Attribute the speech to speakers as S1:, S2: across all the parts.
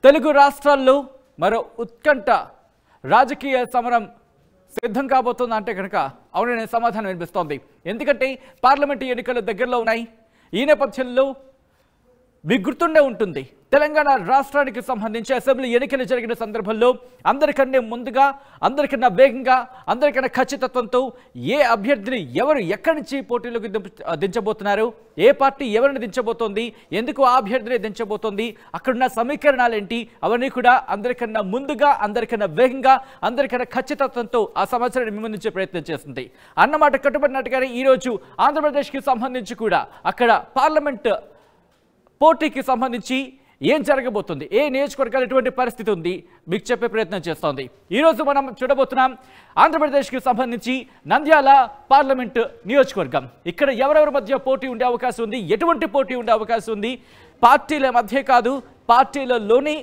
S1: తెలుగు రాష్ట్రాల్లో మరో ఉత్కంఠ రాజకీయ సమరం సిద్ధం కాబోతుందా అంటే కనుక అవుననే సమాధానం వినిపిస్తోంది. ఎందుకంటే పార్లమెంటు ఎన్నికలు దగ్గరలో ఉన్నాయి. ఈ నేపథ్యంలో మీకు గుర్తుండే ఉంటుంది, తెలంగాణ రాష్ట్రానికి సంబంధించి అసెంబ్లీ ఎన్నికలు జరిగిన సందర్భంలో అందరికన్నా ముందుగా, అందరికన్నా వేగంగా, అందరికన్నా ఖచ్చితత్వంతో ఏ అభ్యర్థిని ఎవరు ఎక్కడి నుంచి పోటీలోకి దించబోతున్నారు, ఏ పార్టీ ఎవరిని దించబోతోంది, ఎందుకు ఆ అభ్యర్థిని దించబోతోంది, అక్కడున్న సమీకరణాలు ఏంటి, అవన్నీ కూడా అందరికన్నా ముందుగా, అందరికన్నా వేగంగా, అందరికన్నా ఖచ్చితత్వంతో ఆ సమాచారాన్ని ముందుంచే ప్రయత్నం చేస్తుంది. అన్నమాట కట్టుబడినట్టుగానే ఈరోజు ఆంధ్రప్రదేశ్కి సంబంధించి కూడా అక్కడ పార్లమెంట్ పోటీకి సంబంధించి ఏం జరగబోతుంది, ఏ నియోజకవర్గాలు ఎటువంటి పరిస్థితి ఉంది మీకు చెప్పే ప్రయత్నం చేస్తోంది. ఈరోజు మనం చూడబోతున్నాం ఆంధ్రప్రదేశ్కి సంబంధించి నంద్యాల పార్లమెంటు నియోజకవర్గం. ఇక్కడ ఎవరెవరి మధ్య పోటీ ఉండే అవకాశం ఉంది, ఎటువంటి పోటీ ఉండే అవకాశం ఉంది, పార్టీల మధ్య కాదు పార్టీలలోని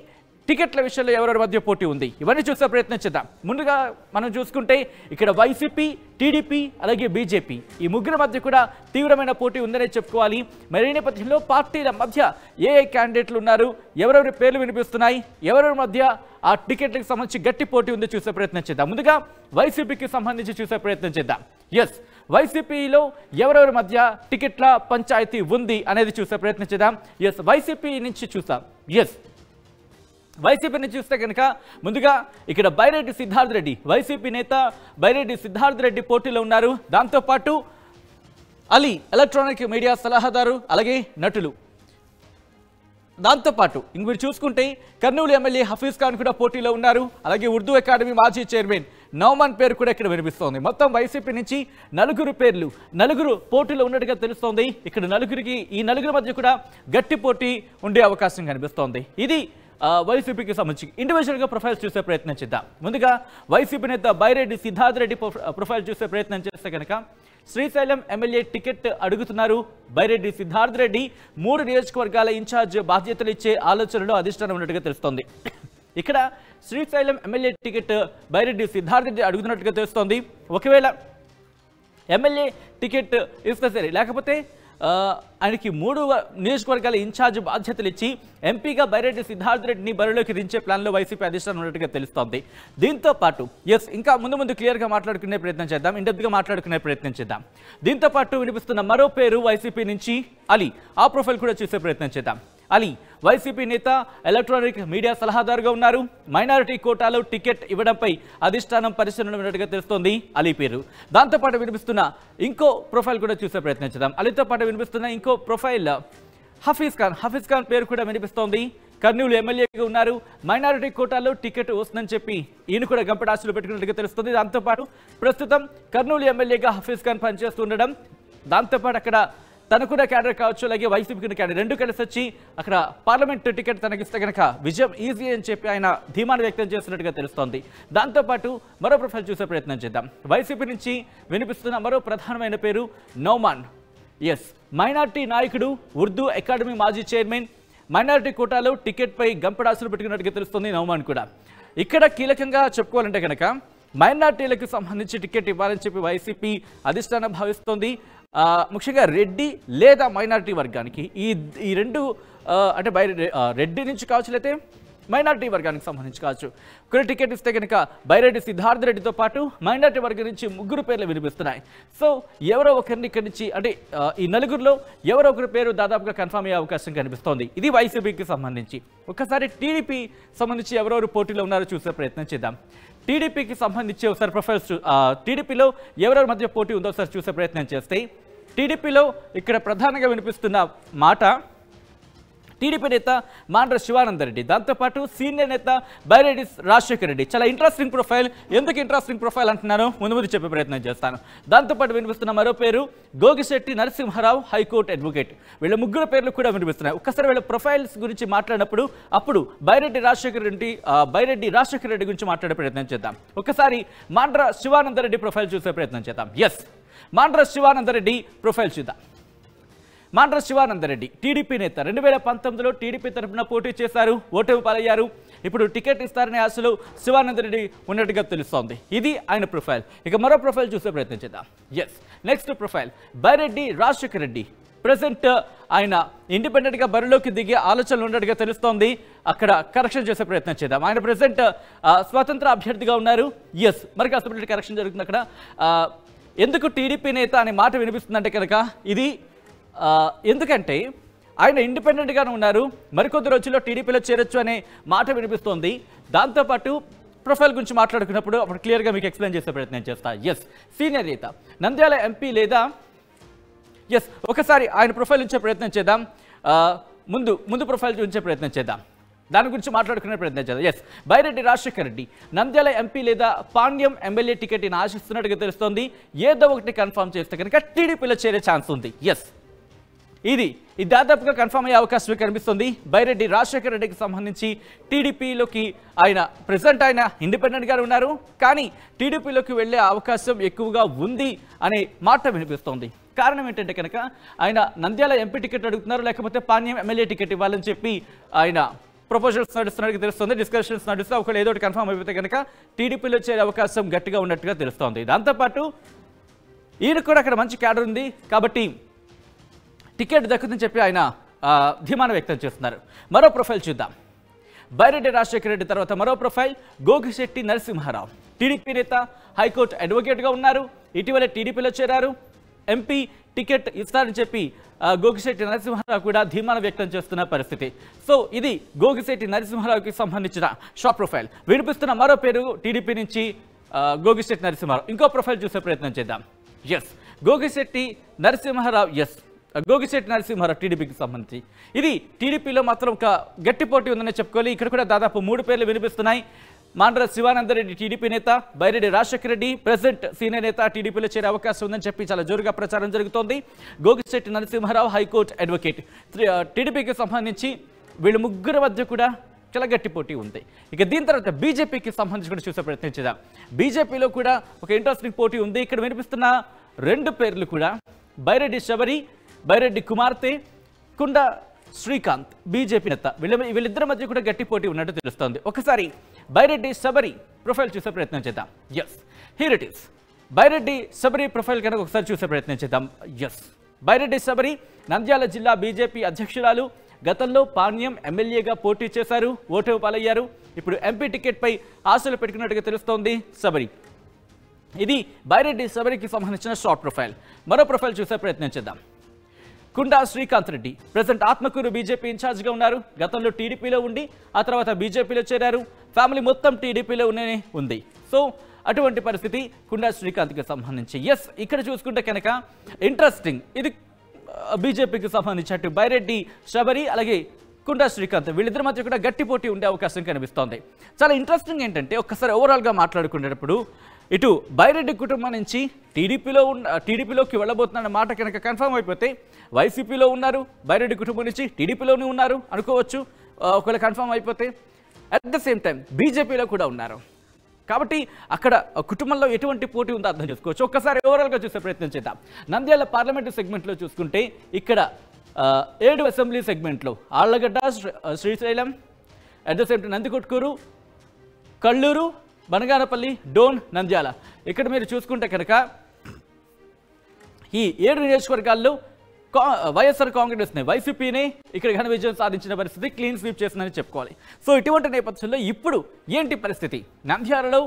S1: టికెట్ల విషయంలో ఎవరెవరి మధ్య పోటీ ఉంది, ఇవన్నీ చూసే ప్రయత్నం చేద్దాం. ముందుగా మనం చూసుకుంటే ఇక్కడ వైసీపీ, టీడీపీ అలాగే బీజేపీ ఈ ముగ్గురు మధ్య కూడా తీవ్రమైన పోటీ ఉందనే చెప్పుకోవాలి. మరి ఈ నేపథ్యంలో పార్టీల మధ్య ఏ క్యాండిడేట్లు ఉన్నారు, ఎవరెవరి పేర్లు వినిపిస్తున్నాయి, ఎవరెవరి మధ్య ఆ టికెట్లకు సంబంధించి గట్టి పోటీ ఉందో చూసే ప్రయత్నం చేద్దాం. ముందుగా వైసీపీకి సంబంధించి చూసే ప్రయత్నం చేద్దాం. ఎస్, వైసీపీలో ఎవరెవరి మధ్య టికెట్ల పంచాయతీ ఉంది అనేది చూసే ప్రయత్నం చేద్దాం. ఎస్, వైసీపీ నుంచి చూస్తాం. ఎస్, వైసీపీని చూస్తే కనుక ముందుగా ఇక్కడ బైరెడ్డి సిద్ధార్థ రెడ్డి, వైసీపీ నేత బైరెడ్డి సిద్ధార్థ రెడ్డి పోటీలో ఉన్నారు. దాంతోపాటు అలీ ఎలక్ట్రానిక్ మీడియా సలహాదారు అలాగే నటులు. దాంతోపాటు ఇంక మీరు చూసుకుంటే కర్నూలు ఎమ్మెల్యే హఫీజ్ ఖాన్ కూడా పోటీలో ఉన్నారు. అలాగే ఉర్దూ అకాడమీ మాజీ చైర్మన్ నౌమాన్ పేరు కూడా ఇక్కడ వినిపిస్తోంది. మొత్తం వైసీపీ నుంచి నలుగురు పోటీలో ఉన్నట్టుగా తెలుస్తోంది. ఇక్కడ ఈ నలుగురి మధ్య కూడా గట్టి పోటీ ఉండే అవకాశం కనిపిస్తోంది. ఇది వైసీపీకి సంబంధించి ఇండివిజువల్గా ప్రొఫైల్స్ చూసే ప్రయత్నం చేద్దాం. ముందుగా వైసీపీ నేత బైరెడ్డి సిద్ధార్థ రెడ్డి ప్రొఫైల్ చూసే ప్రయత్నం చేస్తే కనుక శ్రీశైలం ఎమ్మెల్యే టికెట్ అడుగుతున్నారు బైరెడ్డి సిద్ధార్థ రెడ్డి. 3 నియోజకవర్గాల ఇన్ఛార్జ్ బాధ్యతలు ఇచ్చే ఆలోచనలో అధిష్టానం ఉన్నట్టుగా తెలుస్తోంది. ఇక్కడ శ్రీశైలం ఎమ్మెల్యే టికెట్ బైరెడ్డి సిద్ధార్థ రెడ్డి అడుగుతున్నట్టుగా తెలుస్తోంది. ఒకవేళ ఎమ్మెల్యే టికెట్ ఇస్తే సరే, లేకపోతే ఆయనకి 3 నియోజకవర్గాల ఇన్ఛార్జ్ బాధ్యతలు ఇచ్చి ఎంపీగా బైరెడ్డి సిద్ధార్థ రెడ్డిని బరిలోకి దించే ప్లాన్లో వైసీపీ అధిష్టానం ఉన్నట్టుగా తెలుస్తోంది. దీంతో పాటు ఇంకా ముందు క్లియర్గా మాట్లాడుకునే ప్రయత్నం చేద్దాం, ఇండెప్త్గా మాట్లాడుకునే ప్రయత్నం చేద్దాం. దీంతో పాటు వినిపిస్తున్న మరో పేరు వైసీపీ నుంచి అలీ, ఆ ప్రొఫైల్ కూడా చూసే ప్రయత్నం చేద్దాం. అలీ వైసీపీ నేత, ఎలక్ట్రానిక్ మీడియా సలహాదారుగా ఉన్నారు. మైనారిటీ కోటాలో టికెట్ ఇవ్వడంపై అధిష్టానం పరిశీలన ఉన్నట్టుగా తెలుస్తోంది అలీ పేరు. దాంతోపాటు వినిపిస్తున్న ఇంకో ప్రొఫైల్ కూడా చూసే ప్రయత్నం చేద్దాం. అలీతో పాటు వినిపిస్తున్న ఇంకో ప్రొఫైల్ హఫీజ్ ఖాన్ పేరు కూడా వినిపిస్తోంది. కర్నూలు ఎమ్మెల్యేగా ఉన్నారు. మైనారిటీ కోటాలో టికెట్ వస్తుందని చెప్పి ఈయన కూడా గంపడాసులు పెట్టుకున్నట్టుగా తెలుస్తుంది. దాంతోపాటు ప్రస్తుతం కర్నూలు ఎమ్మెల్యేగా హఫీజ్ ఖాన్ పనిచేస్తూ ఉండడం, దాంతోపాటు అక్కడ తను కూడా క్యాడర్ కావచ్చు, అలాగే వైసీపీకి క్యాడర్ రెండు కలిసి వచ్చి అక్కడ పార్లమెంటు టికెట్ తనకిస్తే కనుక విజయం ఈజీ అని చెప్పి ఆయన ధీమాను వ్యక్తం చేస్తున్నట్టుగా తెలుస్తోంది. దాంతోపాటు మరో ప్రొఫైల్ చూసే ప్రయత్నం చేద్దాం. వైసీపీ నుంచి వినిపిస్తున్న మరో ప్రధానమైన పేరు నౌమాన్. ఎస్, మైనార్టీ నాయకుడు, ఉర్దూ అకాడమీ మాజీ చైర్మన్. మైనారిటీ కోటాలో టికెట్పై గంపడాసులు పెట్టుకున్నట్టుగా తెలుస్తుంది నౌమాన్ కూడా. ఇక్కడ కీలకంగా చెప్పుకోవాలంటే కనుక మైనార్టీలకు సంబంధించి టికెట్ ఇవ్వాలని చెప్పి వైసీపీ అధిష్టానం భావిస్తోంది. ముఖ్యంగా రెడ్డి లేదా మైనారిటీ వర్గానికి ఈ రెండు అంటే రెడ్డి నుంచి కావచ్చు, లేకపోతే మైనారిటీ వర్గానికి సంబంధించి కావచ్చు, కొన్ని టికెట్ ఇస్తే కనుక బైరెడ్డి సిద్ధార్థ రెడ్డితో పాటు మైనారిటీ వర్గం నుంచి 3 పేర్లు వినిపిస్తున్నాయి. సో ఎవరో ఒకరిని ఇక్కడి నుంచి అంటే ఈ నలుగురిలో ఎవరో ఒకరి పేరు దాదాపుగా కన్ఫర్మ్ అయ్యే అవకాశం కనిపిస్తోంది. ఇది వైసీపీకి సంబంధించి. ఒకసారి టీడీపీ సంబంధించి ఎవరెవరు పోటీలో ఉన్నారో చూసే ప్రయత్నం చేద్దాం. టీడీపీకి సంబంధించి ఒకసారి ప్రొఫైల్స్ టీడీపీలో ఎవరెవరి మధ్య పోటీ ఉందో ఒకసారి చూసే ప్రయత్నం చేస్తే టీడీపీలో ఇక్కడ ప్రధానంగా వినిపిస్తున్న మాట టీడీపీ నేత మాండ్ర శివానంద రెడ్డి, దాంతోపాటు సీనియర్ నేత బైరెడ్డి రాజశేఖర రెడ్డి. చాలా ఇంట్రెస్టింగ్ ప్రొఫైల్. ఎందుకు ఇంట్రెస్టింగ్ ప్రొఫైల్ అంటున్నాను ముందు చెప్పే ప్రయత్నం చేస్తాను. దాంతోపాటు వినిపిస్తున్న మరో పేరు గోగిశెట్టి నరసింహారావు, హైకోర్టు అడ్వకేట్. వీళ్ళ 3 పేర్లు కూడా వినిపిస్తున్నాయి. ఒక్కసారి వీళ్ళ ప్రొఫైల్స్ గురించి మాట్లాడినప్పుడు అప్పుడు బైరెడ్డి రాజశేఖర రెడ్డి గురించి మాట్లాడే ప్రయత్నం చేద్దాం. ఒకసారి మాండ్ర శివానంద రెడ్డి ప్రొఫైల్ చూసే ప్రయత్నం చేద్దాం. ఎస్, మాండ్ర శివానంద రెడ్డి ప్రొఫైల్ చూద్దాం. మాండ్ర శివానంద రెడ్డి టీడీపీ నేత. 2019లో టీడీపీ తరఫున పోటీ చేశారు, ఓటమి పాలయ్యారు. ఇప్పుడు టికెట్ ఇస్తారనే ఆశలో శివానంద రెడ్డి ఉన్నట్టుగా తెలుస్తోంది. ఇది ఆయన ప్రొఫైల్. ఇక మరో ప్రొఫైల్ చూసే ప్రయత్నం చేద్దాం. Yes, next profile Byreddy Rajasekhara Reddy. Present ఆయన ఇండిపెండెంట్గా బరిలోకి దిగే ఆలోచనలు ఉన్నట్టుగా తెలుస్తోంది. అక్కడ కరెక్షన్ చేసే ప్రయత్నం చేద్దాం. ఆయన ప్రెసెంట్ స్వతంత్ర అభ్యర్థిగా ఉన్నారు. ఎస్, మరి కాస్త కరెక్షన్ జరుగుతుంది అక్కడ. ఎందుకు టీడీపీ నేత అనే మాట వినిపిస్తుందంటే కనుక ఇది ఎందుకంటే ఆయన ఇండిపెండెంట్గానే ఉన్నారు, మరికొద్ది రోజుల్లో టీడీపీలో చేరొచ్చు అనే మాట వినిపిస్తోంది. దాంతోపాటు ప్రొఫైల్ గురించి మాట్లాడుకున్నప్పుడు అప్పుడు క్లియర్గా మీకు ఎక్స్ప్లెయిన్ చేసే ప్రయత్నం చేస్తా. ఎస్, సీనియర్ నేత, నంద్యాల ఎంపీ లేదా ఎస్, ఒకసారి ఆయన ప్రొఫైల్ ఉంచే ప్రయత్నం చేద్దాం. ముందు ప్రొఫైల్ ఉంచే ప్రయత్నం చేద్దాం, దాని గురించి మాట్లాడుకునే ప్రయత్నం చేద్దాం. ఎస్, బైరెడ్డి రాజశేఖర రెడ్డి నంద్యాల ఎంపీ లేదా పాండ్యం ఎమ్మెల్యే టికెట్ని ఆశిస్తున్నట్టుగా తెలుస్తోంది. ఏదో ఒకటి కన్ఫర్మ్ చేస్తే కనుక టీడీపీలో చేరే ఛాన్స్ ఉంది. ఎస్, ఇది దాదాపుగా కన్ఫర్మ్ అయ్యే అవకాశమే కనిపిస్తుంది. బైరెడ్డి రాజశేఖర రెడ్డికి సంబంధించి టీడీపీలోకి ఆయన ప్రెసెంట్ ఆయన ఇండిపెండెంట్గానే ఉన్నారు, కానీ టీడీపీలోకి వెళ్ళే అవకాశం ఎక్కువగా ఉంది అనే మాట వినిపిస్తోంది. కారణం ఏంటంటే కనుక ఆయన నంద్యాల ఎంపీ టికెట్ అడుగుతున్నారు, లేకపోతే పాణ్యం ఎమ్మెల్యే టికెట్ ఇవ్వాలని చెప్పి ఆయన ప్రపోజల్స్ నడుస్తున్నట్టుగా తెలుస్తుంది. డిస్కషన్స్ నడుస్తూ ఒకవేళ ఏదో ఒకటి కన్ఫర్మ్ అయిపోతే కనుక టీడీపీలో చేరే అవకాశం గట్టిగా ఉన్నట్టుగా తెలుస్తోంది. దాంతోపాటు ఈయన కూడా అక్కడ మంచి క్యాడర్ ఉంది కాబట్టి టికెట్ దక్కుతుందని చెప్పి ఆయన ధీమానం వ్యక్తం చేస్తున్నారు. మరో ప్రొఫైల్ చూద్దాం. బైరెడ్డి రాజశేఖర రెడ్డి తర్వాత మరో ప్రొఫైల్ గోగిశెట్టి నరసింహారావు, టీడీపీ నేత, హైకోర్టు అడ్వకేట్గా ఉన్నారు, ఇటీవల టీడీపీలో చేరారు. ఎంపీ టికెట్ ఇస్తారని చెప్పి గోగిశెట్టి నరసింహారావు కూడా ధీమానం వ్యక్తం చేస్తున్న పరిస్థితి. సో ఇది గోగిశెట్టి నరసింహారావుకి సంబంధించిన షార్ట్ ప్రొఫైల్. వినిపిస్తున్న మరో పేరు టీడీపీ నుంచి గోగిశెట్టి నరసింహారావు. ఇంకో ప్రొఫైల్ చూసే ప్రయత్నం చేద్దాం. ఎస్, గోగిశెట్టి నరసింహారావు. ఎస్, గోగిశెట్టి నరసింహారావు టీడీపీకి సంబంధించి ఇది టీడీపీలో మాత్రం ఒక గట్టి పోటీ ఉందని చెప్పుకోవాలి. ఇక్కడ కూడా దాదాపు 3 పేర్లు వినిపిస్తున్నాయి. మాండ్ర శివానందరెడ్డి టీడీపీ నేత, బైరెడ్డి రాజశేఖర రెడ్డి ప్రెసెంట్ సీనియర్ నేత, టీడీపీలో చేరే అవకాశం ఉందని చెప్పి చాలా జోరుగా ప్రచారం జరుగుతోంది. Gogisetti Narasimharao high court advocate. టీడీపీకి సంబంధించి వీళ్ళు ముగ్గురు మధ్య కూడా చాలా గట్టి పోటీ ఉంది. ఇక దీని తర్వాత బీజేపీకి సంబంధించి కూడా చూసే ప్రయత్నం చేద్దాం. బీజేపీలో కూడా ఒక ఇంట్రెస్టింగ్ పోటీ ఉంది. ఇక్కడ వినిపిస్తున్న 2 పేర్లు కూడా బైరెడ్డి శబరి, బైరెడ్డి కుమార్తె, కుండ శ్రీకాంత్, బీజేపీ నేత. వీళ్ళిద్దరి మధ్య కూడా గట్టి పోటీ ఉన్నట్టు తెలుస్తోంది. ఒకసారి బైరెడ్డి శబరి ప్రొఫైల్ చూసే ప్రయత్నం చేద్దాం. Yes, here it is. Byreddy Sabari profile కనుక ఒకసారి చూసే ప్రయత్నం చేద్దాం. ఎస్, బైరెడ్డి శబరి నంద్యాల జిల్లా బీజేపీ అధ్యక్షురాలు. గతంలో పాణ్యం ఎమ్మెల్యేగా పోటీ చేశారు, ఓటమి పాలయ్యారు. ఇప్పుడు ఎంపీ టికెట్పై ఆశలు పెట్టుకున్నట్టుగా తెలుస్తోంది శబరి. ఇది బైరెడ్డి శబరికి సంబంధించిన షార్ట్ ప్రొఫైల్. మరో ప్రొఫైల్ చూసే ప్రయత్నం చేద్దాం. కుండా శ్రీకాంత్ రెడ్డి ప్రెసెంట్ ఆత్మకూరు బీజేపీ ఇన్ఛార్జ్గా ఉన్నారు. గతంలో టీడీపీలో ఉండి ఆ తర్వాత బీజేపీలో చేరారు. ఫ్యామిలీ మొత్తం టీడీపీలో ఉంది. సో అటువంటి పరిస్థితి కుండా శ్రీకాంత్కి సంబంధించి. ఎస్, ఇక్కడ చూసుకుంటే కనుక ఇంట్రెస్టింగ్, ఇది బీజేపీకి సంబంధించి అటు బైరెడ్డి శబరి అలాగే కుండా శ్రీకాంత్ వీళ్ళిద్దరి మధ్య కూడా గట్టి పోటీ ఉండే అవకాశం కనిపిస్తోంది. చాలా ఇంట్రెస్టింగ్ ఏంటంటే ఒక్కసారి ఓవరాల్గా మాట్లాడుకునేటప్పుడు ఇటు బైరెడ్డి కుటుంబం నుంచి టీడీపీలోకి వెళ్ళబోతున్న మాట కనుక కన్ఫర్మ్ అయిపోతే వైసీపీలో ఉన్నారు, బైరెడ్డి కుటుంబం నుంచి టీడీపీలోనే ఉన్నారు అనుకోవచ్చు ఒకవేళ కన్ఫర్మ్ అయిపోతే. అట్ ద సేమ్ టైం బీజేపీలో కూడా ఉన్నారు కాబట్టి అక్కడ కుటుంబంలో ఎటువంటి పోటీ ఉందో అర్థం చేసుకోవచ్చు. ఒక్కసారి ఓవరాల్గా చూసే ప్రయత్నం చేద్దాం. నంద్యాల పార్లమెంటు సెగ్మెంట్లో చూసుకుంటే ఇక్కడ 7 అసెంబ్లీ సెగ్మెంట్లో Allagadda, Srisailam, at the same time Nandikotkur, Kallur, Banaganapalli, Dhone, Nandyal. ఇక్కడ మీరు చూసుకుంటే కనుక ఈ 7 నియోజకవర్గాల్లో వైఎస్ఆర్ కాంగ్రెస్ని వైసీపీని ఇక్కడ ఘన విజయం సాధించిన పరిస్థితి, క్లీన్ స్వీప్ చేసిందని చెప్పుకోవాలి. సో ఇటువంటి నేపథ్యంలో ఇప్పుడు ఏంటి పరిస్థితి? నంద్యాలలో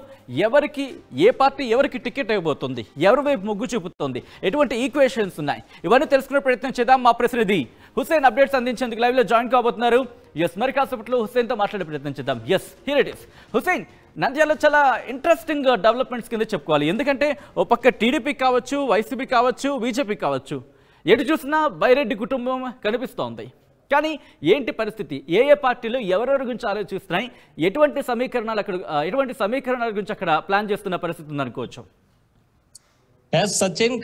S1: ఏ పార్టీ ఎవరికి టికెట్ ఇవ్వబోతుంది, ఎవరి వైపు మొగ్గు చూపుతోంది, ఎటువంటి ఈక్వేషన్స్ ఉన్నాయి, ఇవన్నీ తెలుసుకునే ప్రయత్నం చేద్దాం. మా ప్రతినిధి హుస్సేన్ అప్డేట్స్ అందించేందుకు లైవ్లో జాయిన్ కాబోతున్నారు. ఎస్, మరి కాసేపట్లో హుస్సేన్తో మాట్లాడే ప్రయత్నం చేద్దాం. Yes, here it is. Hussain, నంద్యాలలో చాలా ఇంట్రెస్టింగ్ డెవలప్మెంట్స్ కింద చెప్పుకోవాలి. ఎందుకంటే ఓ పక్క టీడీపీ కావచ్చు, వైసీపీ కావచ్చు, బీజేపీ కావచ్చు, ఎటు చూసినా బైరెడ్డి కుటుంబం కనిపిస్తోంది. కానీ ఏంటి పరిస్థితి? ఏ పార్టీలు ఎవరెవరి గురించి ఆలోచిస్తున్నాయి, ఎటువంటి సమీకరణాల గురించి అక్కడ ప్లాన్ చేస్తున్న పరిస్థితి ఉందనుకోవచ్చు?
S2: సచిన్,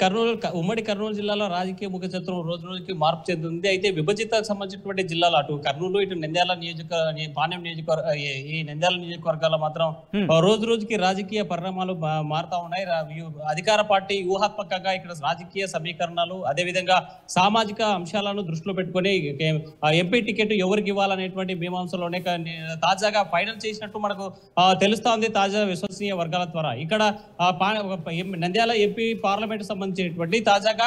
S2: ఉమ్మడి కర్నూలు జిల్లాలో రాజకీయ ముఖచిత్రం రోజు రోజుకి మార్పు చెందుతుంది. అయితే విభజితకు సంబంధించినటువంటి జిల్లాలు అటు కర్నూలు, ఇటు నంద్యాల పాణ్యం ఈ నంద్యాల నియోజకవర్గాల్లో మాత్రం రోజు రోజుకి రాజకీయ పరిణామాలు మారుతా ఉన్నాయి. అధికార పార్టీ వ్యూహాత్మకంగా ఇక్కడ రాజకీయ సమీకరణాలు, అదేవిధంగా సామాజిక అంశాలను దృష్టిలో పెట్టుకుని ఎంపీ టికెట్ ఎవరికి ఇవ్వాలనేటువంటి మీమాంసలోనే తాజాగా ఫైనల్ చేసినట్టు మనకు తెలుస్తా ఉంది తాజా విశ్వసనీయ వర్గాల ద్వారా. ఇక్కడ నంద్యాల ఎంపీ పార్లమెంట్ సంబంధించినటువంటి తాజాగా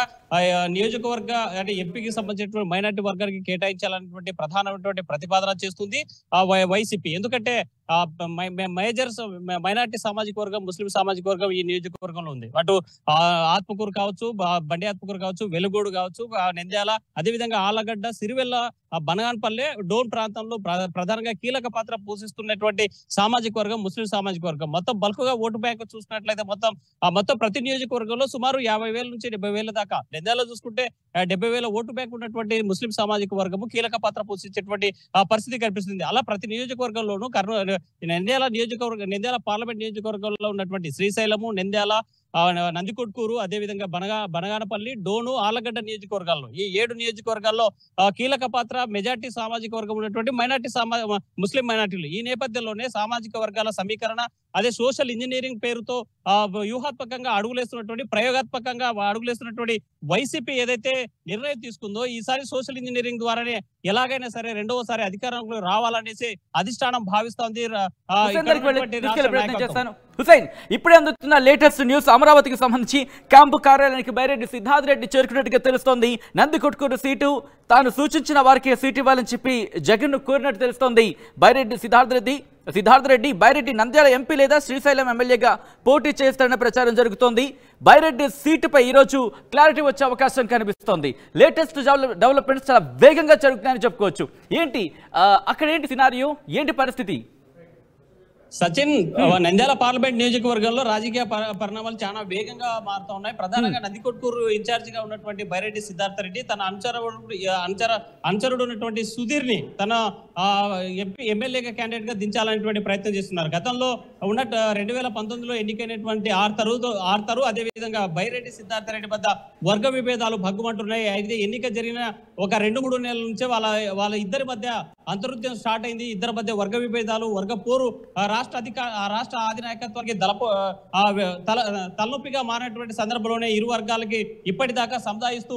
S2: నియోజకవర్గ అంటే ఎంపీకి సంబంధించినటువంటి మైనార్టీ వర్గానికి కేటాయించాలనేటువంటి ప్రధానమైనటువంటి ప్రతిపాదన చేస్తుంది వైసీపీ. ఎందుకంటే మేజర్స్ మైనార్టీ సామాజిక వర్గం, ముస్లిం సామాజిక వర్గం ఈ నియోజకవర్గంలో ఉంది. అటు ఆత్మకూరు కావచ్చు, బండి ఆత్మకూరు కావచ్చు, వెలుగోడు కావచ్చు, నంద్యాల, అదేవిధంగా ఆలగడ్డ, సిరివెల్ల, బనగానపల్లె, డోన్ ప్రాంతంలో ప్రధానంగా కీలక పాత్ర పోషిస్తున్నటువంటి సామాజిక వర్గం ముస్లిం సామాజిక వర్గం. మొత్తం బల్క్గా ఓటు బ్యాంక్ చూసినట్లయితే మొత్తం ప్రతి నియోజకవర్గంలో సుమారు 50,000 నుంచి 70,000 దాకా, నంద్యాలలో చూసుకుంటే 70,000 ఓటు బ్యాంక్ ఉన్నటువంటి ముస్లిం సామాజిక వర్గము కీలక పాత్ర పోషించేటువంటి పరిస్థితి కనిపిస్తుంది. అలా ప్రతి నియోజకవర్గంలోనూ నంద్యాల పార్లమెంట్ నియోజకవర్గంలో ఉన్నటువంటి శ్రీశైలము, నంద్యాల, నందికొట్కూరు, అదేవిధంగా బనగానపల్లి, డోను, ఆలగడ్డ నియోజకవర్గాల్లో ఈ 7 నియోజకవర్గాల్లో కీలక పాత్ర మెజార్టీ సామాజిక వర్గం ఉన్నటువంటి ముస్లిం మైనార్టీలు. ఈ నేపథ్యంలోనే సామాజిక వర్గాల సమీకరణ, అదే సోషల్ ఇంజనీరింగ్ పేరుతో వ్యూహాత్మకంగా అడుగులేస్తున్నటువంటి, ప్రయోగాత్మకంగా అడుగులేస్తున్నటువంటి వైసీపీ ఏదైతే నిర్ణయం తీసుకుందో, ఈసారి సోషల్ ఇంజనీరింగ్ ద్వారానే ఎలాగైనా సరే రెండవసారి అధికారంలో రావాలనేసి అధిష్టానం భావిస్తోంది.
S1: హుసైన్, ఇప్పుడే అందుతున్న లేటెస్ట్ న్యూస్, అమరావతికి సంబంధించి క్యాంపు కార్యాలయానికి బైరెడ్డి సిద్ధార్థ్ రెడ్డి చేరుకున్నట్టుగా తెలుస్తోంది. నందికొట్కూరు సీటు తాను సూచించిన వారికి సీటు ఇవ్వాలని చెప్పి జగన్ ను కోరినట్టు తెలుస్తోంది. బైరెడ్డి సిద్ధార్థ్ రెడ్డి బైరెడ్డి నంద్యాల ఎంపీ లేదా శ్రీశైలం ఎమ్మెల్యేగా పోటీ చేస్తారన్న ప్రచారం జరుగుతోంది. బైరెడ్డి సీటుపై ఈరోజు క్లారిటీ వచ్చే అవకాశం కనిపిస్తోంది. లేటెస్ట్ డెవలప్మెంట్స్ చాలా వేగంగా జరుగుతున్నాయని చెప్పుకోవచ్చు. ఏంటి అక్కడ ఏంటి సినారియో, ఏంటి పరిస్థితి?
S2: సచిన్, నంద్యాల పార్లమెంట్ నియోజకవర్గంలో రాజకీయ పరిణామాలు చాలా వేగంగా మారుతూ ఉన్నాయి. ప్రధానంగా నందికొట్కూరు ఇన్ఛార్జ్ గా ఉన్నటువంటి బైరెడ్డి సిద్ధార్థ రెడ్డి తన అనుచరుడు ఉన్నటువంటి సుధీర్ ని తన ఎమ్మెల్యేగా క్యాండిడేట్ గా దించాలనేటువంటి ప్రయత్నం చేస్తున్నారు. గతంలో ఉన్న 2019లో ఎన్నికైనటువంటి ఆర్తరు అదేవిధంగా బైరెడ్డి సిద్ధార్థ రెడ్డి వద్ద వర్గ విభేదాలు భగ్గుమంటున్నాయి. అయితే ఎన్నిక జరిగిన ఒక 2-3 నెలల నుంచే వాళ్ళ ఇద్దరి మధ్య అంతర్యుద్ధం స్టార్ట్ అయింది. ఇద్దరి మధ్య వర్గ విభేదాలు, వర్గ పోరు రాష్ట్ర అధినాయకత్వానికి తలనొప్పిగా మారినటువంటి సందర్భంలోనే ఇరు వర్గాలకి ఇప్పటిదాకా సంధాయిస్తూ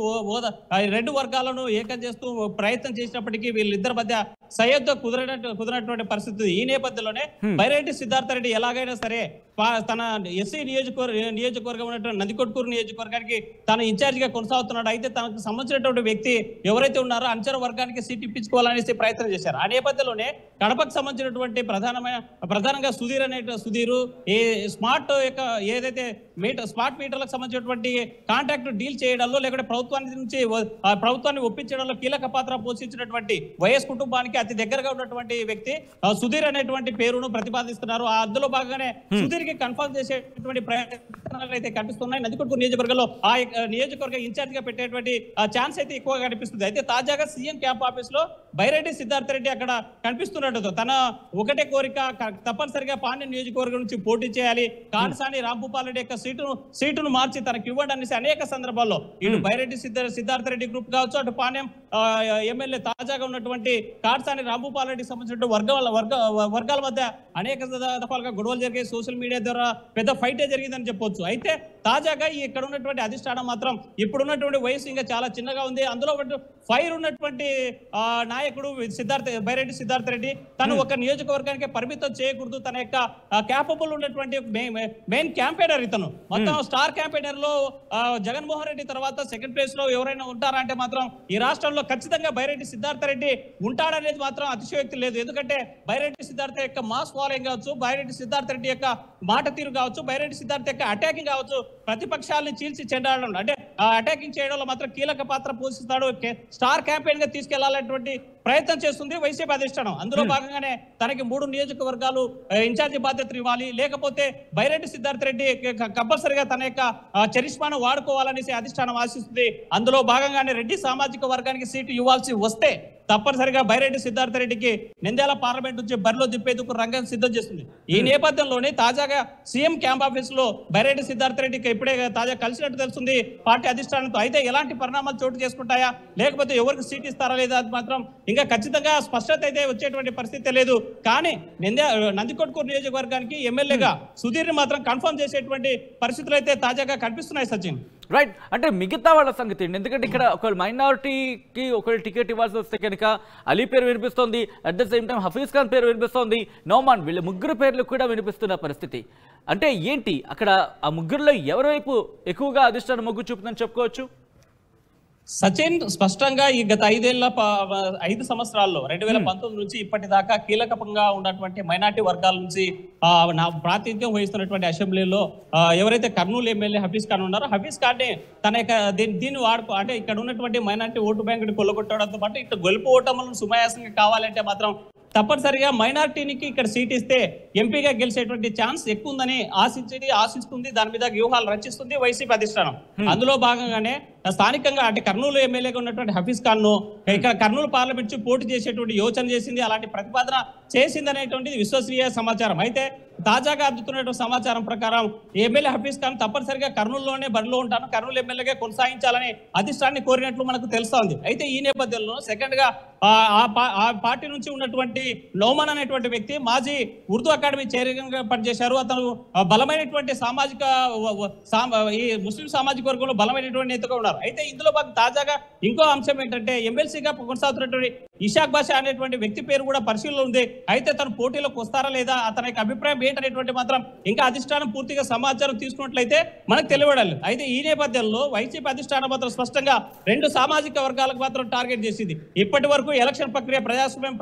S2: 2 వర్గాలను ఏకం చేస్తూ ప్రయత్నం చేసినప్పటికీ వీళ్ళిద్దరి మధ్య సయోధ్య కుదిరినటువంటి పరిస్థితి. ఈ నేపథ్యంలోనే బైరెడ్డి సిద్ధార్థ రెడ్డి ఎలాగైనా సరే తన ఎస్సీ నియోజకవర్గం ఉన్నటువంటి నందికొట్కూరు నియోజకవర్గానికి తన ఇన్ఛార్జ్ గా కొనసాగుతున్నాడు. అయితే తనకు సంబంధించినటువంటి వ్యక్తి ఎవరైతే ఉన్నారో అనుచర వర్గానికి సీట్ ఇప్పించుకోవాలనేసి ప్రయత్నం చేశారు. ఆ నేపథ్యంలోనే కడపకు సంబంధించినటువంటి ప్రధానంగా సుధీరు ఏ స్మార్ట్ యొక్క ఏదైతే స్మార్ట్ మీటర్లకు సంబంధించినటువంటి కాంట్రాక్ట్ డీల్ చేయడంలో, లేకపోతే ప్రభుత్వాన్ని ఒప్పించడంలో కీలక పాత్ర పోషించినటువంటి వైఎస్ కుటుంబానికి అతి దగ్గరగా ఉన్నటువంటి వ్యక్తి సుధీర్ అనేటువంటి పేరును ప్రతిపాదిస్తున్నారు. అందులో భాగంగానే సుధీర్ కన్ఫర్మ్ చేసేటువంటి ప్రయత్నాలు అయితే కనిపిస్తున్నాయి. నందికొట్కూరు నియోజకవర్గంలో ఆ నియోజకవర్గ ఇన్ఛార్జ్ గా పెట్టేటువంటి ఛాన్స్ అయితే ఎక్కువగా కనిపిస్తుంది. అయితే తాజాగా సీఎం క్యాంప్ ఆఫీస్ లో బైరెడ్డి సిద్ధార్థ రెడ్డి అక్కడ కనిపిస్తున్నట్టు తన ఒకటే కోరిక, తప్పనిసరిగా పాండ్యం నియోజకవర్గం నుంచి పోటీ చేయాలి, కాటసాని రాంభూపాల్ రెడ్డి యొక్క సీటును మార్చి తనకు ఇవ్వండి అనేసి అనేక సందర్భాల్లో ఇటు బైరెడ్డి సిద్ధార్థ రెడ్డి గ్రూప్ కావచ్చు, అటు పాండ్యం ఎమ్మెల్యే తాజాగా ఉన్నటువంటి కాటసాని రాంభూపాల్ రెడ్డికి సంబంధించిన వర్గాల మధ్య అనేక దఫాలుగా గొడవలు జరిగాయి. సోషల్ మీడియా ద్వారా పెద్ద ఫైటే జరిగిందని చెప్పొచ్చు. అయితే తాజాగా ఇక్కడ ఉన్నటువంటి అధిష్టానం మాత్రం ఇప్పుడున్నటువంటి వయసు ఇంకా చాలా చిన్నగా ఉంది. అందులో ఫైర్ ఉన్నటువంటి నాయకుడు బైరెడ్డి సిద్ధార్థ రెడ్డి తను ఒక నియోజకవర్గానికి పరిమితం చేయకూడదు, తన యొక్క క్యాపబుల్ ఉన్నటువంటి మెయిన్ క్యాంపెయినర్ ఇతను. మొత్తం స్టార్ క్యాంపెయినర్ లో జగన్మోహన్ రెడ్డి తర్వాత సెకండ్ ప్లేస్ లో ఎవరైనా ఉంటారంటే మాత్రం ఈ రాష్ట్రంలో ఖచ్చితంగా బైరెడ్డి సిద్ధార్థ రెడ్డి ఉంటాడనేది మాత్రం అతిశయోక్తి లేదు. ఎందుకంటే బైరెడ్డి సిద్ధార్థ యొక్క మాస్ ఫాలోయింగ్ కావచ్చు, బైరెడ్డి సిద్ధార్థ రెడ్డి యొక్క మాట తీరు కావచ్చు, బైరెడ్డి సిద్ధార్థ యొక్క అటాకింగ్ కావచ్చు, ప్రతిపక్షాలను చీల్చి చెండాడడం అంటే అటాకింగ్ చేయడంలో మాత్రం కీలక పాత్ర పోషిస్తాడు. స్టార్ క్యాంపెయిన్ గా తీసుకెళ్లాలనేటువంటి ప్రయత్నం చేస్తుంది వైసీపీ అధిష్టానం. అందులో భాగంగానే తనకి 3 నియోజకవర్గాలు ఇన్ఛార్జి బాధ్యతలు ఇవ్వాలి, లేకపోతే బైరెడ్డి సిద్ధార్థ రెడ్డి కంపల్సరిగా తన యొక్క చరిష్మాను వాడుకోవాలనేసి అధిష్టానం ఆశిస్తుంది. అందులో భాగంగానే రెడ్డి సామాజిక వర్గానికి సీటు ఇవ్వాల్సి వస్తే తప్పనిసరిగా బైరెడ్డి సిద్ధార్థ రెడ్డికి నంద్యాల పార్లమెంట్ నుంచి బరిలో దింపేందుకు రంగం సిద్ధం చేస్తుంది. ఈ నేపథ్యంలోనే తాజాగా సీఎం క్యాంప్ ఆఫీస్ లో బైరెడ్డి సిద్ధార్థ రెడ్డికి ఇప్పుడే తాజా కలిసినట్టు తెలుస్తుంది పార్టీ అధిష్టానంతో. అయితే ఎలాంటి పరిణామాలు చోటు చేసుకుంటాయా, లేకపోతే ఎవరికి సీట్ ఇస్తారా లేదా అది మాత్రం ఇంకా ఖచ్చితంగా స్పష్టత అయితే వచ్చేటువంటి పరిస్థితి లేదు. కానీ నందికొట్కూరు నియోజకవర్గానికి ఎమ్మెల్యేగా సుధీర్ ని మాత్రం కన్ఫర్మ్ చేసేటువంటి పరిస్థితులు అయితే తాజాగా కనిపిస్తున్నాయి సచిన్.
S1: రైట్, అంటే మిగతా వాళ్ళ సంగతి ఎందుకంటే ఇక్కడ ఒకవేళ మైనారిటీకి ఒకవేళ టికెట్ ఇవ్వాల్సి వస్తే కనుక అలీ పేరు వినిపిస్తోంది, at the same time Hafeez Khan పేరు వినిపిస్తోంది, నౌమాన్, వీళ్ళ 3 పేర్లు కూడా వినిపిస్తున్న పరిస్థితి. అంటే ఏంటి అక్కడ ఆ 3లో ఎవరి వైపు ఎక్కువగా అధిష్టానం మొగ్గు చూపుతుందని చెప్పుకోవచ్చు?
S2: సచిన్ స్పష్టంగా ఈ గత 5 సంవత్సరాల్లో 2019 నుంచి ఇప్పటిదాకా కీలకంగా ఉన్నటువంటి మైనార్టీ వర్గాల నుంచి నా ప్రాతినిధ్యం వహిస్తున్నటువంటి అసెంబ్లీలో ఎవరైతే కర్నూలు ఎమ్మెల్యే హఫీజ్ ఖాన్ ఉన్నారో హఫీజ్ ఖాన్ తన యొక్క దీన్ని వాడుకో అంటే ఇక్కడ ఉన్నటువంటి మైనార్టీ ఓటు బ్యాంకుని కొల్లగొట్టడంతో పాటు ఇక్కడ గెలుపు ఓటములను సుమయాసంగా కావాలంటే మాత్రం తప్పనిసరిగా మైనార్టీనికి ఇక్కడ సీట్ ఇస్తే ఎంపీగా గెలిచేటువంటి ఛాన్స్ ఎక్కువ ఉందని ఆశిస్తుంది. దాని మీద వ్యూహాలు రచిస్తుంది వైసీపీ అధిష్టానం. అందులో భాగంగానే స్థానికంగా అంటే కర్నూలు ఎమ్మెల్యేగా ఉన్నటువంటి హఫీజ్ ఖాన్ ను ఇక్కడ కర్నూలు పార్లమెంట్ నుంచి పోటీ చేసేటువంటి యోచన చేసింది, అలాంటి ప్రతిపాదన చేసింది అనేటువంటిది విశ్వసనీయ సమాచారం. అయితే తాజాగా అందుతున్నటువంటి సమాచారం ప్రకారం ఎమ్మెల్యే హఫీజ్ ఖాన్ తప్పనిసరిగా కర్నూలులోనే బరిలో ఉంటాను, కర్నూలు ఎమ్మెల్యేగా కొనసాగించాలని అధిష్టానాన్ని కోరినట్లు మనకు తెలుస్తోంది. అయితే ఈ నేపథ్యంలో సెకండ్ గా ఆ పార్టీ నుంచి ఉన్నటువంటి నోమన్ అనేటువంటి వ్యక్తి మాజీ ఉర్దూ అకాడమీ చైర్మన్ గా పనిచేశారు. అతను బలమైనటువంటి ఈ ముస్లిం సామాజిక వర్గంలో బలమైనటువంటి నేతగా ఉన్నారు. అయితే ఇందులో తాజాగా ఇంకో అంశం ఏంటంటే ఎమ్మెల్సీగా కొనసాగుతున్నటువంటి ఇషాక్ బాషా అనేటువంటి వ్యక్తి పేరు కూడా పరిశీలనలో ఉంది. అయితే తను పోటీలోకి వస్తారా లేదా, అతని యొక్క అభిప్రాయం ఏంటనేటువంటి మాత్రం ఇంకా అధిష్టానం పూర్తిగా సమాచారం తీసుకున్నట్లయితే మనకు తెలియడాలి. అయితే ఈ నేపథ్యంలో వైసీపీ అధిష్టానం మాత్రం స్పష్టంగా 2 సామాజిక వర్గాలకు మాత్రం టార్గెట్ చేసింది. ఇప్పటి వరకు ఎలక్షన్ ప్రక్రియ ప్రజాస్వామ్యం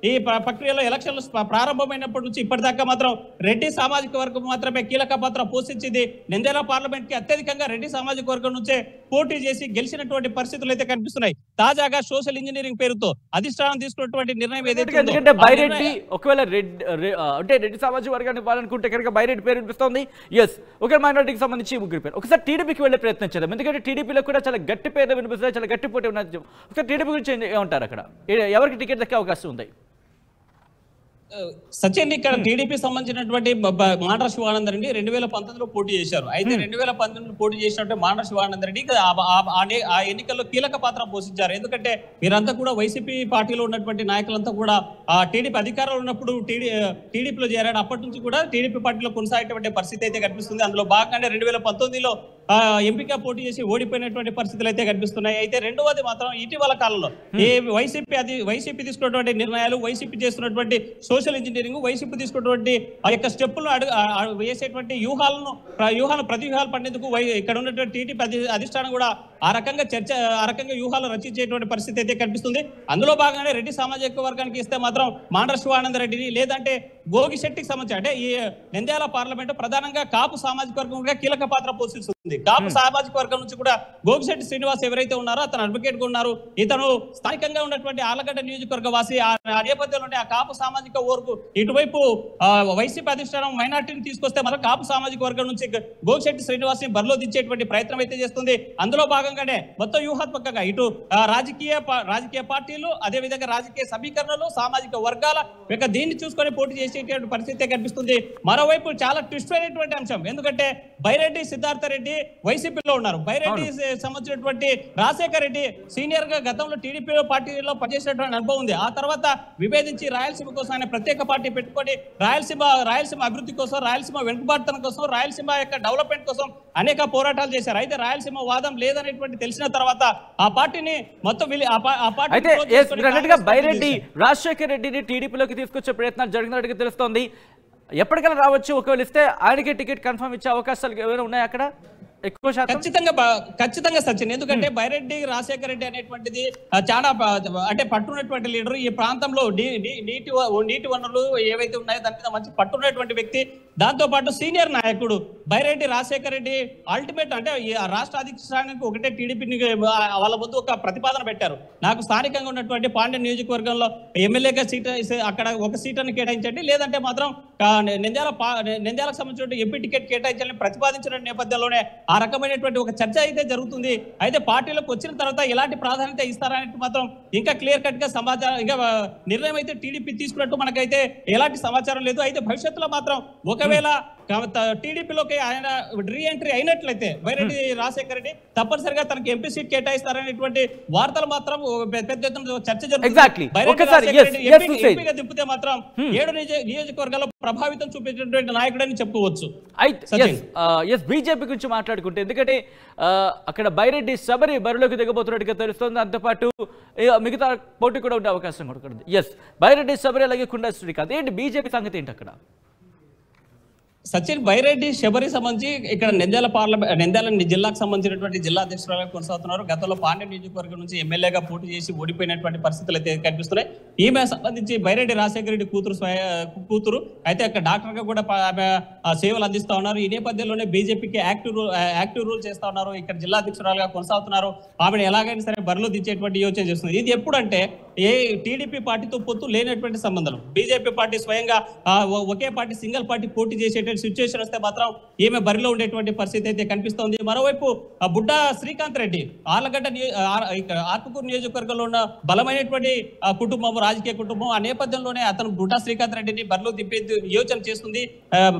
S2: ఈ ప్రక్రియలో ఎలక్షన్లు ప్రారంభమైనప్పటి నుంచి ఇప్పటిదాకా మాత్రం రెడ్డి సామాజిక వర్గం మాత్రమే కీలక పాత్ర పోషించింది. నంద్యాల పార్లమెంట్ కి అత్యధికంగా రెడ్డి సామాజిక వర్గం నుంచే పోటీ చేసి గెలిచినటువంటి పరిస్థితులు అయితే కనిపిస్తున్నాయి. తాజాగా సోషల్ ఇంజనీరింగ్ పేరుతో అధిష్టానం తీసుకున్నటువంటి నిర్ణయం ఏదైతే
S1: బైరెడ్డి ఒకవేళ అంటే రెడ్డి సామాజిక వర్గాన్ని ఇవ్వాలనుకుంటే కనుక బైరెడ్డి పేరు వినిపిస్తోంది. ఎస్, ఒక మైనారిటీకి సంబంధించి 3 పేరు. ఒకసారి టీడీపీకి వెళ్ళే ప్రయత్నం చేద్దాం, ఎందుకంటే టీడీపీలో కూడా చాలా గట్టి పేర్లు వినిపిస్తాయి, చాలా గట్టి పోటీ ఉన్నది. ఒకసారి టీడీపీ గురించి ఏమంటారు, అక్కడ ఎవరికి టికెట్ దక్కే అవకాశం ఉంది?
S2: సచిన్ ఇక్కడ టీడీపీ సంబంధించినటువంటి మాండ్ర శివానంద రెడ్డి 2019లో పోటీ చేశారు. అయితే 2019లో పోటీ చేసినట్టు మాండ్ర శివానంద రెడ్డి ఆ ఎన్నికల్లో కీలక పాత్ర పోషించారు. ఎందుకంటే వీరంతా కూడా వైసీపీ పార్టీలో ఉన్నటువంటి నాయకులంతా కూడా టీడీపీ అధికారంలో ఉన్నప్పుడు టీడీపీలో చేరాడు. అప్పటి నుంచి కూడా టీడీపీ పార్టీలో కొనసాగేటువంటి పరిస్థితి అయితే కనిపిస్తుంది. అందులో భాగంగానే 2019లో ఎంపీగా పోటీ చేసి ఓడిపోయినటువంటి పరిస్థితులు అయితే కనిపిస్తున్నాయి. అయితే రెండవది మాత్రం ఇటీవల కాలంలో వైసీపీ తీసుకున్నటువంటి నిర్ణయాలు, వైసీపీ చేస్తున్నటువంటి సోషల్ ఇంజనీరింగ్, వైసీపీ తీసుకున్నటువంటి ఆ యొక్క స్టెప్పులను వేసేటువంటి వ్యూహాలను ప్రతివ్యూహాలు పడేందుకు ఇక్కడ ఉన్నటువంటి టీడీపీ అధిష్టానం కూడా ఆ రకంగా వ్యూహాలు రచించేటువంటి పరిస్థితి అయితే కనిపిస్తుంది. అందులో భాగంగానే రెడ్డి సామాజిక వర్గానికి ఇస్తే మాత్రం మాండ్ర శివానంద రెడ్డిని, లేదంటే గోగిశెట్టికి సంబంధించి అంటే ఈ నంద్యాల పార్లమెంట్ ప్రధానంగా కాపు సామాజిక వర్గం కీలక పాత్ర పోషిస్తుంది. కాపు సామాజిక వర్గం నుంచి కూడా గోగిశెట్టి శ్రీనివాస్ ఎవరైతే ఉన్నారో అతను అడ్వకేట్ గా ఉన్నారు. ఇతను స్థానికంగా ఉన్నటువంటి ఆలగడ్డ నియోజకవర్గ వాసి. ఆ నేపథ్యంలో ఆ కాపు సామాజిక వర్గం ఇటువైపు వైసీపీ అధిష్టానం మైనార్టీని తీసుకొస్తే మనం కాపు సామాజిక వర్గం నుంచి గోగిశెట్టి శ్రీనివాస్ ని బరిలో దించేటువంటి ప్రయత్నం అయితే చేస్తుంది. అందులో భాగంగానే మొత్తం వ్యూహాత్మకంగా ఇటు రాజకీయ పార్టీలు, అదే విధంగా రాజకీయ సమీకరణలు, సామాజిక వర్గాల దీన్ని చూసుకొని పోటీ చేసేటువంటి పరిస్థితి కనిపిస్తుంది. మరోవైపు చాలా ట్విస్ట్ అయినటువంటి అంశం, ఎందుకంటే బైరెడ్డి సిద్ధార్థ రెడ్డి వైసీపీలో ఉన్నారు. బైరెడ్డి సంబంధించినటువంటి రాజశేఖర్ రెడ్డి సీనియర్ గా గతంలో టీడీపీ పార్టీలో పనిచేసినటువంటి అనుభవం ఉంది. ఆ తర్వాత విభేదించి రాయలసీమ కోసం ఆయన ప్రత్యేక పార్టీ పెట్టుకొని రాయలసీమ అభివృద్ధి కోసం, రాయలసీమ వెనుకబాటుతనం కోసం, రాయలసీమ యొక్క డెవలప్మెంట్ కోసం అనేక పోరాటాలు చేశారు. అయితే రాయలసీమ వాదం లేదనేటువంటి తెలిసిన తర్వాత ఆ పార్టీని మొత్తం
S1: బైరెడ్డి రాజశేఖర్ రెడ్డిని టీడీపీలోకి తీసుకొచ్చే ప్రయత్నాలు జరిగినట్టుగా తెలుస్తోంది. ఎప్పటికైనా రావచ్చు, ఒకవేళ ఇస్తే ఆయనకే టికెట్ కన్ఫర్మ్ ఇచ్చే అవకాశాలు ఏమైనా ఉన్నాయి అక్కడ? ఎక్కువ శాతం
S2: ఖచ్చితంగా సచిన్, ఎందుకంటే బైరెడ్డి రాజశేఖర రెడ్డి అనేటువంటిది చాలా అంటే పట్టున్నటువంటి లీడర్. ఈ ప్రాంతంలో నీటి వనరులు ఏవైతే ఉన్నాయో దాని మీద మంచి పట్టున్నటువంటి వ్యక్తి. దాంతో పాటు సీనియర్ నాయకుడు బైరెడ్డి రాజశేఖర రెడ్డి అల్టిమేట్ అంటే రాష్ట్ర అధిష్టానానికి ఒకటే టీడీపీని వాళ్ళ ముందు ఒక ప్రతిపాదన పెట్టారు. నాకు స్థానికంగా ఉన్నటువంటి పాండ్య నియోజకవర్గంలో ఎమ్మెల్యేగా సీట్ అక్కడ ఒక సీటును కేటాయించండి, లేదంటే మాత్రం నంద్యాలకు సంబంధించిన ఎంపీ టికెట్ కేటాయించాలని ప్రతిపాదించిన నేపథ్యంలోనే ఆ రకమైనటువంటి ఒక చర్చ అయితే జరుగుతుంది. అయితే పార్టీలోకి వచ్చిన తర్వాత ఎలాంటి ప్రాధాన్యత ఇస్తారనేది మాత్రం ఇంకా క్లియర్ కట్ గా సమాచారం, ఇంకా నిర్ణయం అయితే టీడీపీ తీసుకున్నట్టు మనకైతే ఎలాంటి సమాచారం లేదు. అయితే భవిష్యత్తులో మాత్రం ఒకవేళ టీడీపీలోకి ఆయన రీ ఎంట్రీ అయినట్లయితే బైరెడ్డి రాజశేఖర రెడ్డి తప్పనిసరిగా తనకి ఎంపీ సీట్ కేటాయిస్తారనేటువంటి వార్తలు మాత్రం పెద్ద ఎత్తున చర్చ జరుగుతుంది. ఎంపీగా దింపితే మాత్రం 7 నియోజకవర్గాల్లో ప్రభావితం చూపించినటువంటి నాయకుడని చెప్పుకోవచ్చు.
S1: బీజేపీ గురించి మాట్లాడుకుంటే, ఎందుకంటే అక్కడ బైరెడ్డి శబరి బరిలోకి దిగబోతున్నట్టుగా తెలుస్తుంది. అంతపాటు మిగతా పోటీ కూడా ఉండే అవకాశం కూడా. బైరెడ్డి శబరి అలాగే కుండా శ్రీకాంత్. ఏంటి బీజేపీ సంగతి ఏంటి అక్కడ?
S2: సచిన్ బైరెడ్డి శబరి సంబంధించి ఇక్కడ నంద్యాల జిల్లాకు సంబంధించినటువంటి జిల్లా అధ్యక్షురాలుగా కొనసాగుతున్నారు. గతంలో పాండ్యం నియోజకవర్గం నుంచి ఎమ్మెల్యేగా పోటీ చేసి ఓడిపోయినటువంటి పరిస్థితులు అయితే కనిపిస్తున్నాయి. ఈమె సంబంధించి బైరెడ్డి రాజశేఖర రెడ్డి కూతురు అయితే అక్కడ డాక్టర్ గా కూడా ఆమె సేవలు అందిస్తా ఉన్నారు. ఈ నేపథ్యంలోనే బీజేపీకి యాక్టివ్ రూల్ చేస్తా ఉన్నారు. ఇక్కడ జిల్లా అధ్యక్షురాలుగా కొనసాగుతున్నారు. ఆమెను ఎలాగైనా సరే బరిలో దించేటువంటి యోచన చేస్తుంది. ఇది ఎప్పుడంటే టీడీపీ పార్టీతో పొత్తు లేనటువంటి సంబంధం, బీజేపీ పార్టీ స్వయంగా ఒకే పార్టీ సింగిల్ పార్టీ పోటీ చేసేటువంటి సిచ్యువేషన్ వస్తే మాత్రం ఈమె బరిలో ఉండేటువంటి పరిస్థితి అయితే కనిపిస్తోంది. మరోవైపు బుడ్డా శ్రీకాంత్ రెడ్డి ఆర్లగడ్డ ఆత్మకూరు నియోజకవర్గంలో ఉన్న బలమైనటువంటి కుటుంబం, రాజకీయ కుటుంబం. ఆ నేపథ్యంలోనే అతను బుడ్డా శ్రీకాంత్ రెడ్డిని బరిలో దింపే యోచన చేస్తుంది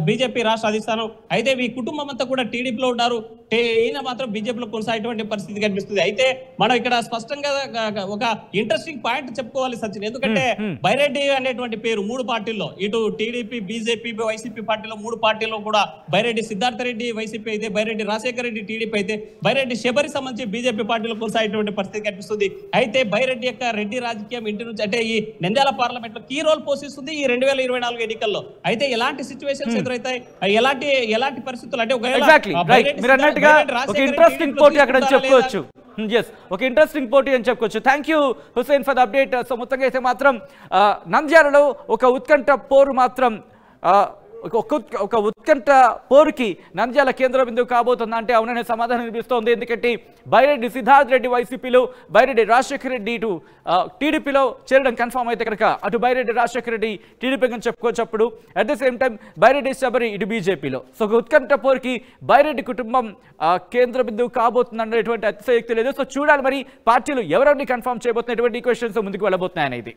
S2: బీజేపీ రాష్ట్ర అధిష్టానం. అయితే ఈ కుటుంబం అంతా కూడా టీడీపీలో ఉన్నారు, ఈయన మాత్రం బీజేపీలో కొనసాగేటువంటి పరిస్థితి కనిపిస్తుంది. అయితే మనం ఇక్కడ స్పష్టంగా ఒక ఇంట్రెస్టింగ్ పాయింట్ చెప్పుకోవాలి సచిన్, ఎందుకంటే బైరెడ్డి అనేటువంటి పేరు 3 పార్టీల్లో, ఇటు టీడీపీ, బీజేపీ, వైసీపీ పార్టీలో 3 పార్టీల్లో కూడా బైరెడ్డి సిద్ధార్థ రెడ్డి వైసీపీ అయితే, బైరెడ్డి రాజశేఖర రెడ్డి టీడీపీ అయితే, బైరెడ్డి శబరి సంబంధించి బీజేపీ పార్టీలో కొనసాగేటువంటి పరిస్థితి కనిపిస్తుంది. అయితే బైరెడ్డి యొక్క రెడ్డి రాజకీయం ఇంటి నుంచి అంటే ఈ నంద్యాల పార్లమెంట్ లో కీ రోల్ పోషిస్తుంది ఈ 2024 ఎన్నికల్లో. అయితే ఎలాంటి సిచ్యువేషన్స్ ఎదురైతాయి, ఎలాంటి పరిస్థితులు అంటే
S1: ఒక ఇంట్రెస్టింగ్ పోటీ అక్కడ చెప్పుకోవచ్చు. ఒక ఇంట్రెస్టింగ్ పోటీ అని చెప్పుకోవచ్చు. Thank you Hussain for the update. So మొత్తంగా అయితే మాత్రం నంద్యాలలో ఒక ఉత్కంఠ పోరు మాత్రం ఒక ఉత్కంఠ పోరుకి నంద్యాల కేంద్ర బిందువు కాబోతుంది అంటే అవుననే సమాధానం వినిపిస్తోంది. ఎందుకంటే బైరెడ్డి సిద్ధార్థ్ రెడ్డి వైసీపీలో, బైరెడ్డి రాజశేఖర రెడ్డి ఇటు టీడీపీలో చేరడం కన్ఫామ్ అయితే కనుక అటు బైరెడ్డి రాజశేఖర రెడ్డి టీడీపీ అని చెప్పుకోవచ్చు. అప్పుడు at the same time Byreddy Sabari ఇటు బీజేపీలో. సో ఒక ఉత్కంఠ పోరుకి బైరెడ్డి కుటుంబం కేంద్ర బిందువు కాబోతుంది అనేటువంటి అతిశయోక్తి లేదు. సో చూడాలి మరి పార్టీలు ఎవరెవరిని కన్ఫామ్ చేయబోతున్నటువంటి క్వశ్చన్స్ ముందుకు వెళ్ళబోతున్నాయనేది.